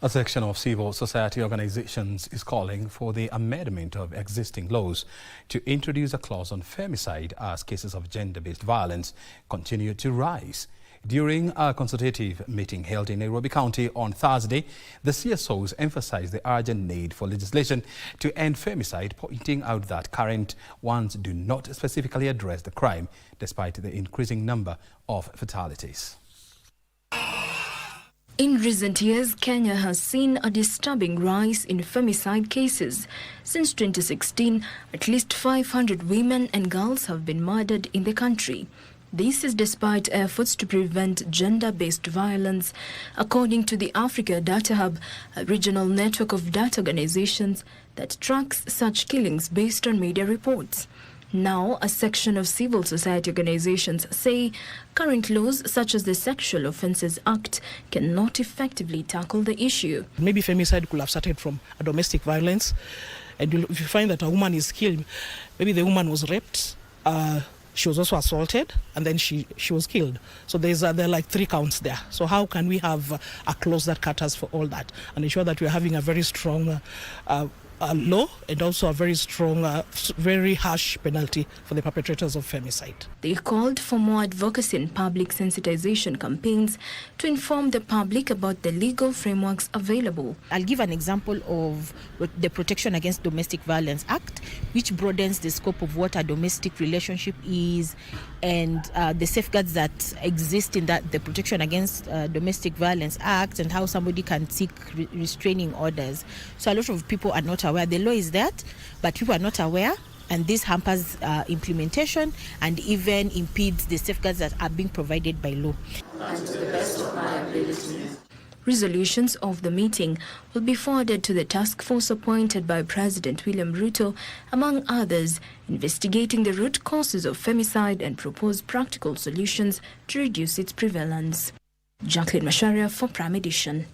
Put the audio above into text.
A section of civil society organizations is calling for the amendment of existing laws to introduce a clause on femicide as cases of gender-based violence continue to rise. During a consultative meeting held in Nairobi County on Thursday, the CSOs emphasized the urgent need for legislation to end femicide, pointing out that current ones do not specifically address the crime, despite the increasing number of fatalities. In recent years, Kenya has seen a disturbing rise in femicide cases. Since 2016, at least 500 women and girls have been murdered in the country. This is despite efforts to prevent gender-based violence, according to the Africa Data Hub, a regional network of data organizations that tracks such killings based on media reports. Now, a section of civil society organizations say current laws such as the Sexual Offences Act cannot effectively tackle the issue. Maybe femicide could have started from a domestic violence. And if you find that a woman is killed, maybe the woman was raped, she was also assaulted, and then she was killed. So there are like 3 counts there. So how can we have a clause that caters for all that and ensure that we're having a very strong law and also a very strong, very harsh penalty for the perpetrators of femicide? They called for more advocacy and public sensitization campaigns to inform the public about the legal frameworks available. I'll give an example of the Protection Against Domestic Violence Act, which broadens the scope of what a domestic relationship is and the safeguards that exist in that, the Protection Against Domestic Violence Act, and how somebody can seek restraining orders. So a lot of people are not aware. The law is that, but people are not aware, and this hampers implementation and even impedes the safeguards that are being provided by law. And to the best of my ability. Resolutions of the meeting will be forwarded to the task force appointed by President William Ruto, among others, investigating the root causes of femicide and propose practical solutions to reduce its prevalence. Jacqueline Masharia for Prime Edition.